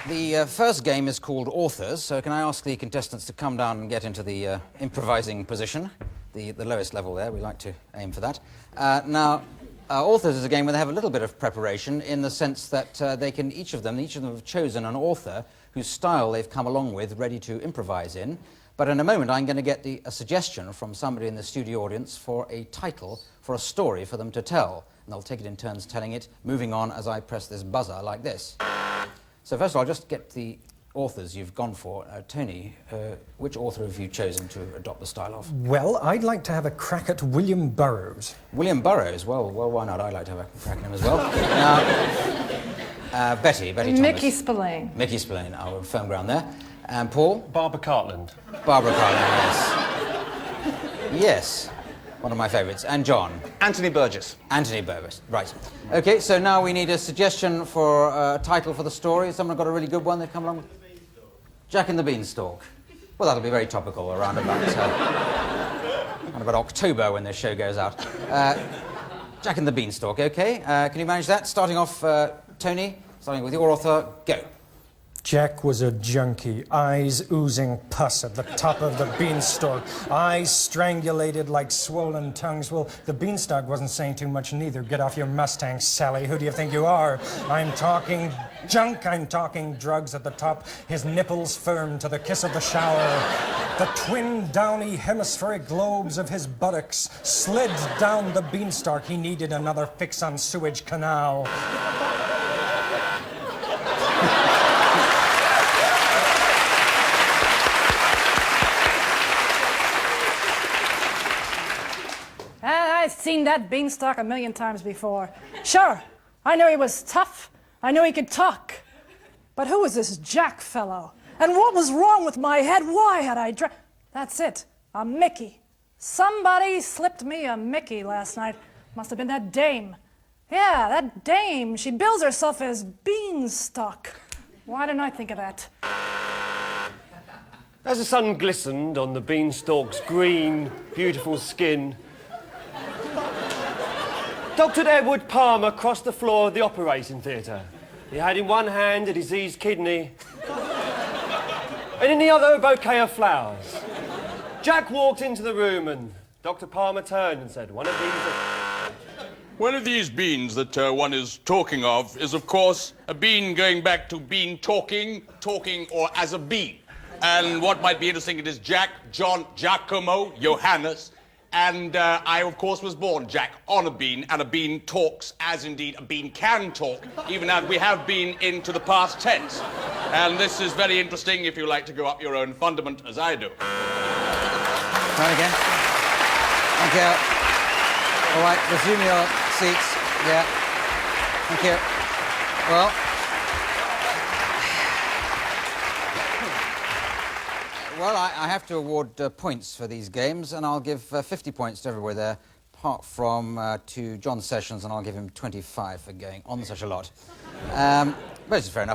The first game is called Authors, so can I ask the contestants to come down and get into the improvising position, the lowest level there. We like to aim for that. Now, Authors is a game where they have a little bit of preparation in the sense that they can, each of them have chosen an author whose style they've come along with, ready to improvise in. But in a moment, I'm going to get a suggestion from somebody in the studio audience for a title for a story for them to tell. And they'll take it in turns telling it, moving on as I press this buzzer like this. So first of all, I'll just get the authors you've gone for. Tony, which author have you chosen to adopt the style of? Well, I'd like to have a crack at William Burroughs. William Burroughs? Well, why not? I'd like to have a crack at him as well. Now, Betty Thomas. Mickey Spillane. Mickey Spillane, our firm ground there. And Paul? Barbara Cartland. Barbara Cartland, yes. Yes, one of my favourites. And John? Anthony Burgess. Anthony Burgess, right. OK, so now we need a suggestion for a title for the story. Someone got a really good one they've come along with? Jack and the Beanstalk. Well, that'll be very topical around about October when this show goes out. Jack and the Beanstalk, OK. Can you manage that? Starting off, Tony, starting with your author, go. Jack was a junkie, eyes oozing pus at the top of the beanstalk, eyes strangulated like swollen tongues. Well, the beanstalk wasn't saying too much neither. Get off your Mustang, Sally. Who do you think you are? I'm talking junk. I'm talking drugs at the top. His nipples firm to the kiss of the shower. The twin downy hemispheric globes of his buttocks slid down the beanstalk. He needed another fix on sewage canal. I've seen that beanstalk a million times before. Sure, I knew he was tough. I knew he could talk. But who was this Jack fellow? And what was wrong with my head? Why had I That's it, a Mickey. Somebody slipped me a Mickey last night. Must have been that dame. Yeah, that dame. She bills herself as Beanstalk. Why didn't I think of that? As the sun glistened on the beanstalk's green, beautiful skin, Dr. Edward Palmer crossed the floor of the operating theatre. He had in one hand a diseased kidney, and in the other a bouquet of flowers. Jack walked into the room, and Dr. Palmer turned and said, One of these beans that one is talking of is, of course, a bean going back to bean talking, or as a bean. And what might be interesting, it is Jack, John, Giacomo, Johannes, and I, of course, was born, Jack, on a bean, and a bean talks, as indeed a bean can talk, even as we have been into the past tense. And this is very interesting if you like to go up your own fundament, as I do. Try again. Thank you. All right, resume your seats. Yeah. Thank you. Well... Well, I have to award points for these games, and I'll give 50 points to everybody there, apart from to John Sessions, and I'll give him 25 for going on such a lot. But it's fair enough.